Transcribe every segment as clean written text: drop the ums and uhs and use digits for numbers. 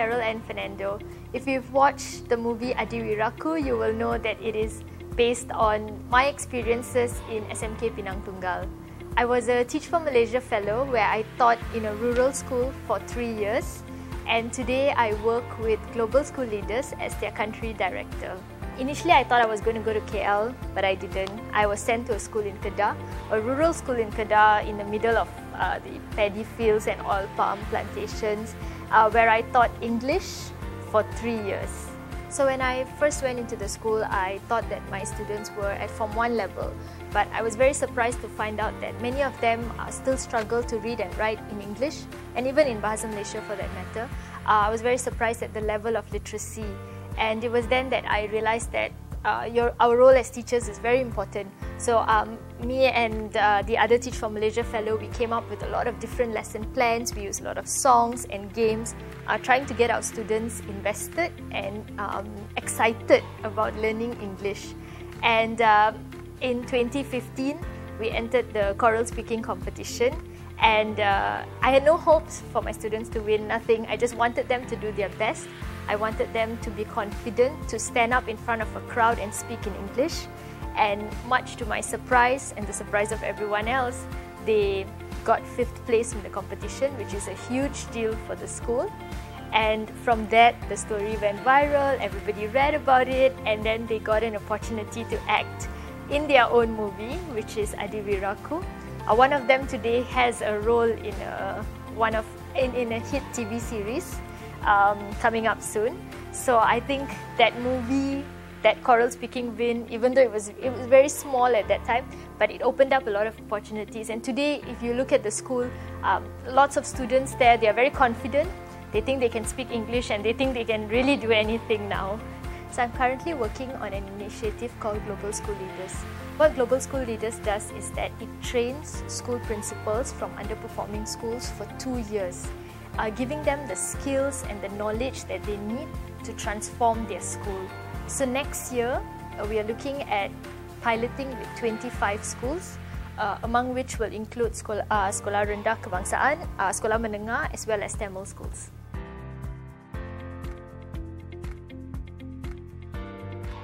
Cheryl Fernando. If you've watched the movie Adiwiraku, you will know that it is based on my experiences in SMK Pinang Tunggal. I was a Teach for Malaysia fellow where I taught in a rural school for 3 years, and today I work with global school leaders as their country director. Initially, I thought I was going to go to KL, but I didn't. I was sent to a school in Kedah, a rural school in Kedah in the middle of the paddy fields and oil palm plantations, where I taught English for 3 years. So when I first went into the school, I thought that my students were at Form 1 level, but I was very surprised to find out that many of them still struggle to read and write in English, and even in Bahasa Malaysia for that matter. I was very surprised at the level of literacy. And it was then that I realized that our role as teachers is very important. So me and the other Teach for Malaysia fellow, we came up with a lot of different lesson plans. We used a lot of songs and games, trying to get our students invested and excited about learning English. And in 2015, we entered the choral speaking competition. And I had no hopes for my students to win, nothing. I just wanted them to do their best. I wanted them to be confident, to stand up in front of a crowd and speak in English. And much to my surprise and the surprise of everyone else, they got 5th place in the competition, which is a huge deal for the school. And from that, the story went viral, everybody read about it, and then they got an opportunity to act in their own movie, which is Adiwiraku. One of them today has a role in a hit TV series coming up soon. So I think that movie, that choral speaking win, even though it was very small at that time, but it opened up a lot of opportunities. And today, if you look at the school, lots of students there, they are very confident. They think they can speak English and they think they can really do anything now. So I'm currently working on an initiative called Global School Leaders. What Global School Leaders does is that it trains school principals from underperforming schools for 2 years, giving them the skills and the knowledge that they need to transform their school. So next year, we are looking at piloting with 25 schools, among which will include Sekolah Rendah Kebangsaan, Sekolah Menengah, as well as Tamil schools.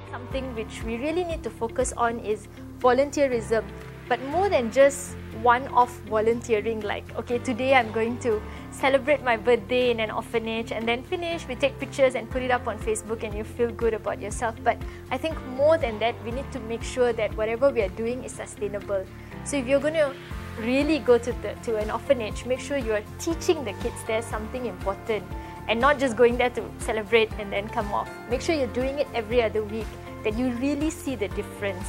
Something which we really need to focus on is volunteerism, but more than just one-off volunteering, like, okay, today I'm going to celebrate my birthday in an orphanage, and then finish, we take pictures and put it up on Facebook and you feel good about yourself. But I think more than that, we need to make sure that whatever we are doing is sustainable. So if you're going to really go to an orphanage, make sure you are teaching the kids there something important and not just going there to celebrate and then come off. Make sure you're doing it every other week, that you really see the difference.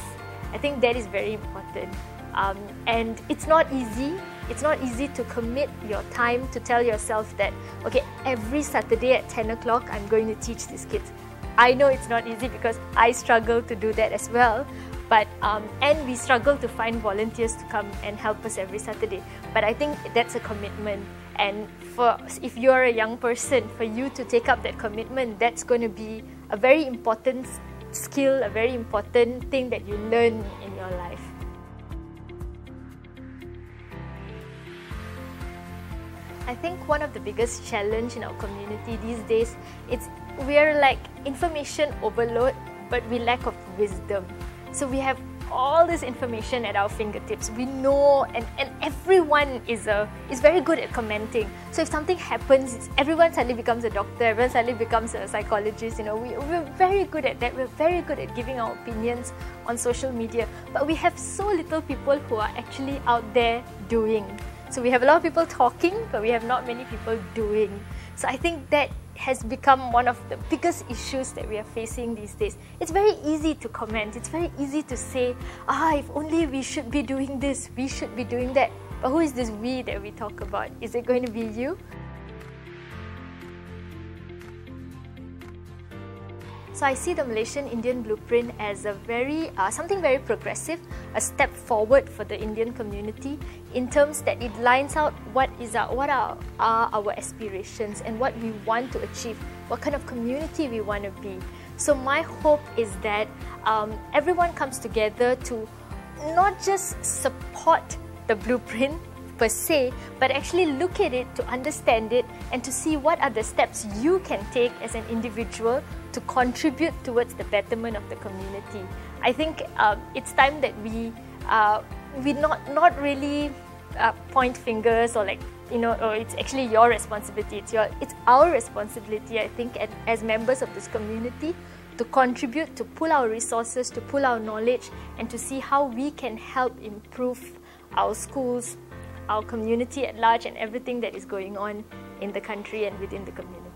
I think that is very important. And it's not easy. It's not easy to commit your time to tell yourself that, okay, every Saturday at 10 o'clock, I'm going to teach these kids. I know it's not easy because I struggle to do that as well. But, and we struggle to find volunteers to come and help us every Saturday. But I think that's a commitment. And if you're a young person, for you to take up that commitment, that's going to be a very important skill, a very important thing that you learn in your life. I think one of the biggest challenge in our community these days, we're like information overload, but we lack of wisdom. So we have all this information at our fingertips. We know, and everyone is very good at commenting. So if something happens, everyone suddenly becomes a doctor, everyone suddenly becomes a psychologist. You know, we're very good at that. We're very good at giving our opinions on social media. But we have so little people who are actually out there doing. So we have a lot of people talking, but we have not many people doing. So I think that has become one of the biggest issues that we are facing these days. It's very easy to comment. It's very easy to say, if only we should be doing this, we should be doing that. But who is this we that we talk about? Is it going to be you? So I see the Malaysian Indian Blueprint as a something very progressive, a step forward for the Indian community in terms that it lines out what are our aspirations and what we want to achieve, what kind of community we want to be. So my hope is that everyone comes together to not just support the blueprint, per se, but actually look at it to understand it and to see what are the steps you can take as an individual to contribute towards the betterment of the community. I think it's time that we not really point fingers or or it's actually your responsibility. It's our responsibility, I think, as members of this community, to contribute, to pull our resources, to pull our knowledge, and to see how we can help improve our schools, our community at large, and everything that is going on in the country and within the community.